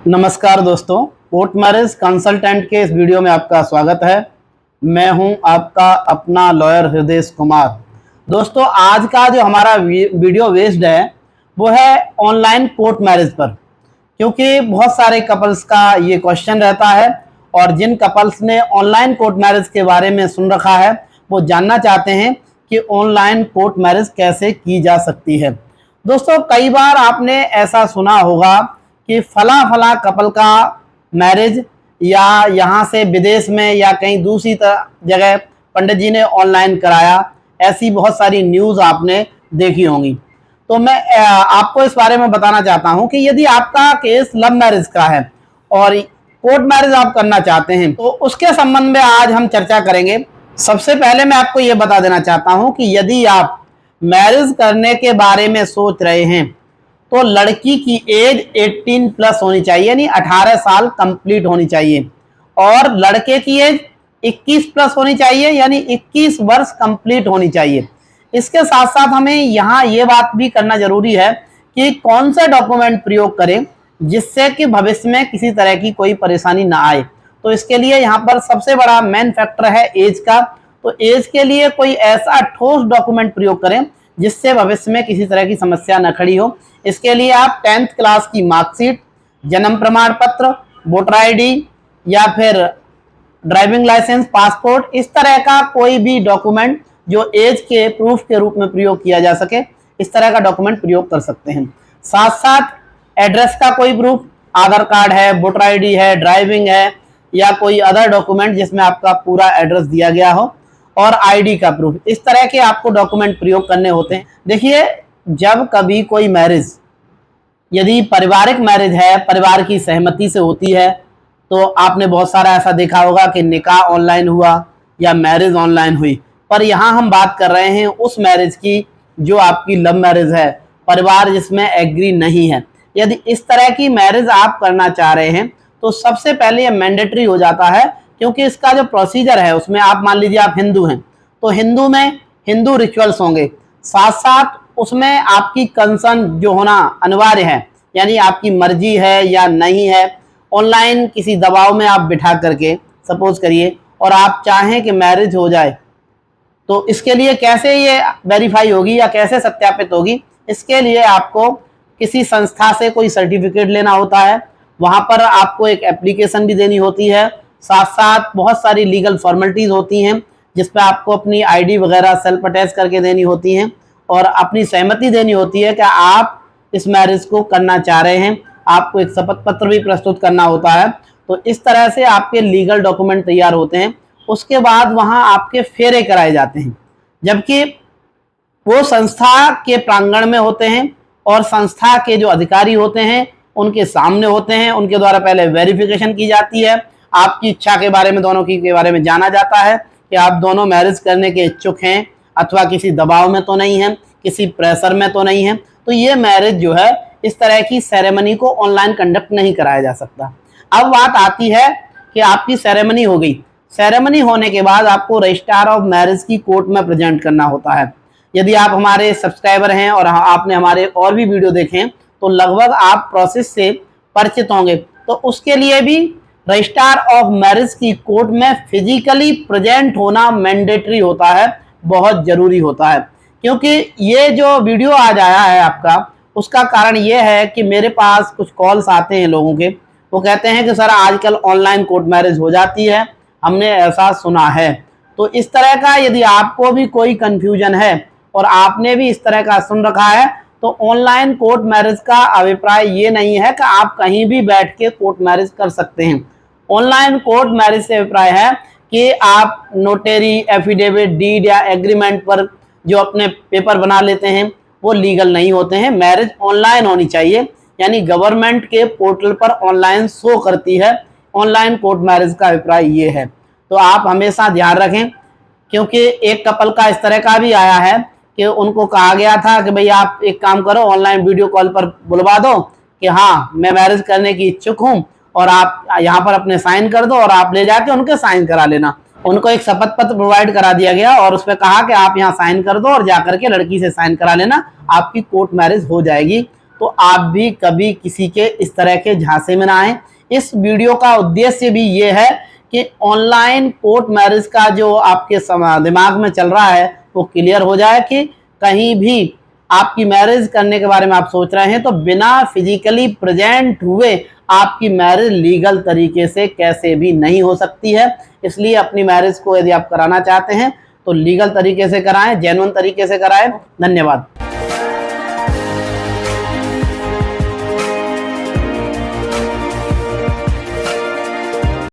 नमस्कार दोस्तों, court marriage consultant के इस वीडियो में आपका स्वागत है। मैं हूं आपका अपना लॉयर हृदय कुमार। दोस्तों, आज का जो हमारा वीडियो वेस्ड है वो है ऑनलाइन कोर्ट मैरिज पर, क्योंकि बहुत सारे कपल्स का ये क्वेश्चन रहता है और जिन कपल्स ने ऑनलाइन कोर्ट मैरिज के बारे में सुन रखा है वो जानना चाहते हैं कि ऑनलाइन कोर्ट मैरिज कैसे की जा सकती है। दोस्तों, कई बार आपने ऐसा सुना होगा कि फला कपल का मैरिज या यहाँ से विदेश में या कहीं दूसरी जगह पंडित जी ने ऑनलाइन कराया, ऐसी बहुत सारी न्यूज़ आपने देखी होंगी। तो मैं आपको इस बारे में बताना चाहता हूं कि यदि आपका केस लव मैरिज का है और कोर्ट मैरिज आप करना चाहते हैं तो उसके संबंध में आज हम चर्चा करेंगे। सबसे पहले मैं आपको ये बता देना चाहता हूं कि यदि आप मैरिज करने के बारे में सोच रहे हैं तो लड़की की एज 18 प्लस होनी चाहिए, यानी 18 साल कंप्लीट होनी चाहिए, और लड़के की एज 21 प्लस होनी चाहिए, यानी 21 वर्ष कंप्लीट होनी चाहिए। इसके साथ साथ हमें यहाँ ये बात भी करना जरूरी है कि कौन से डॉक्यूमेंट प्रयोग करें जिससे कि भविष्य में किसी तरह की कोई परेशानी ना आए। तो इसके लिए यहाँ पर सबसे बड़ा मेन फैक्टर है एज का। तो एज के लिए कोई ऐसा ठोस डॉक्यूमेंट प्रयोग करें जिससे भविष्य में किसी तरह की समस्या न खड़ी हो। इसके लिए आप 10th क्लास की मार्कशीट, जन्म प्रमाण पत्र, वोटर आईडी या फिर ड्राइविंग लाइसेंस, पासपोर्ट, इस तरह का कोई भी डॉक्यूमेंट जो एज के प्रूफ के रूप में प्रयोग किया जा सके, इस तरह का डॉक्यूमेंट प्रयोग कर सकते हैं। साथ साथ एड्रेस का कोई प्रूफ, आधार कार्ड है, वोटर आईडी है, ड्राइविंग है या कोई अदर डॉक्यूमेंट जिसमें आपका पूरा एड्रेस दिया गया हो, और आईडी का प्रूफ, इस तरह के आपको डॉक्यूमेंट प्रयोग करने होते हैं। देखिए, जब कभी कोई मैरिज यदि पारिवारिक मैरिज है, परिवार की सहमति से होती है, तो आपने बहुत सारा ऐसा देखा होगा कि निकाह ऑनलाइन हुआ या मैरिज ऑनलाइन हुई। पर यहाँ हम बात कर रहे हैं उस मैरिज की जो आपकी लव मैरिज है, परिवार जिसमें एग्री नहीं है। यदि इस तरह की मैरिज आप करना चाह रहे हैं तो सबसे पहले ये मैंडेटरी हो जाता है, क्योंकि इसका जो प्रोसीजर है उसमें आप मान लीजिए आप हिंदू हैं तो हिंदू में हिंदू रिचुअल्स होंगे, साथ साथ उसमें आपकी कंसर्न जो होना अनिवार्य है, यानी आपकी मर्जी है या नहीं है। ऑनलाइन किसी दबाव में आप बिठा करके सपोज करिए और आप चाहें कि मैरिज हो जाए, तो इसके लिए कैसे ये वेरीफाई होगी या कैसे सत्यापित होगी? इसके लिए आपको किसी संस्था से कोई सर्टिफिकेट लेना होता है, वहाँ पर आपको एक एप्लीकेशन भी देनी होती है, साथ साथ बहुत सारी लीगल फॉर्मेलिटीज़ होती हैं जिसपे आपको अपनी आईडी वगैरह सेल्फ अटैच करके देनी होती हैं और अपनी सहमति देनी होती है कि आप इस मैरिज को करना चाह रहे हैं। आपको एक शपथ पत्र भी प्रस्तुत करना होता है। तो इस तरह से आपके लीगल डॉक्यूमेंट तैयार होते हैं। उसके बाद वहाँ आपके फेरे कराए जाते हैं, जबकि वो संस्था के प्रांगण में होते हैं और संस्था के जो अधिकारी होते हैं उनके सामने होते हैं। उनके द्वारा पहले वेरिफिकेशन की जाती है, आपकी इच्छा के बारे में, दोनों की के बारे में जाना जाता है कि आप दोनों मैरिज करने के इच्छुक हैं अथवा किसी दबाव में तो नहीं हैं, किसी प्रेशर में तो नहीं है। तो ये मैरिज जो है, इस तरह की सेरेमनी को ऑनलाइन कंडक्ट नहीं कराया जा सकता। अब बात आती है कि आपकी सेरेमनी हो गई, सेरेमनी होने के बाद आपको रजिस्ट्रार ऑफ मैरिज की कोर्ट में प्रेजेंट करना होता है। यदि आप हमारे सब्सक्राइबर हैं और आपने हमारे और भी वीडियो देखे तो लगभग आप प्रोसेस से परिचित होंगे। तो उसके लिए भी रजिस्ट्रार ऑफ मैरिज की कोर्ट में फिजिकली प्रेजेंट होना मैंडेटरी होता है, बहुत जरूरी होता है। क्योंकि ये जो वीडियो आज आया है आपका, उसका कारण ये है कि मेरे पास कुछ कॉल्स आते हैं लोगों के, वो कहते हैं कि सर आजकल ऑनलाइन कोर्ट मैरिज हो जाती है, हमने ऐसा सुना है। तो इस तरह का यदि आपको भी कोई कन्फ्यूजन है और आपने भी इस तरह का सुन रखा है, तो ऑनलाइन कोर्ट मैरिज का अभिप्राय ये नहीं है कि आप कहीं भी बैठ के कोर्ट मैरिज कर सकते हैं। ऑनलाइन कोर्ट मैरिज से अभिप्राय है कि आप नोटेरी, एफिडेविट, डीड या एग्रीमेंट पर जो अपने पेपर बना लेते हैं वो लीगल नहीं होते हैं। मैरिज ऑनलाइन होनी चाहिए, यानी गवर्नमेंट के पोर्टल पर ऑनलाइन शो करती है। ऑनलाइन कोर्ट मैरिज का अभिप्राय ये है। तो आप हमेशा ध्यान रखें, क्योंकि एक कपल का इस तरह का भी आया है कि उनको कहा गया था कि भाई आप एक काम करो, ऑनलाइन वीडियो कॉल पर बुलवा दो कि हाँ मैं मैरिज करने की इच्छुक हूँ और आप यहाँ पर अपने साइन कर दो और आप ले जाके उनके साइन करा लेना। उनको एक शपथ पत्र प्रोवाइड करा दिया गया और उसमें कहा कि आप यहाँ साइन कर दो और जाकर के लड़की से साइन करा लेना, आपकी कोर्ट मैरिज हो जाएगी। तो आप भी कभी किसी के इस तरह के झांसे में ना आए। इस वीडियो का उद्देश्य भी ये है कि ऑनलाइन कोर्ट मैरिज का जो आपके दिमाग में चल रहा है वो क्लियर हो जाए कि कहीं भी आपकी मैरिज करने के बारे में आप सोच रहे हैं तो बिना फिजिकली प्रेजेंट हुए आपकी मैरिज लीगल तरीके से कैसे भी नहीं हो सकती है। इसलिए अपनी मैरिज को यदि आप कराना चाहते हैं तो लीगल तरीके से कराएं, जेन्युइन तरीके से कराएं। धन्यवाद।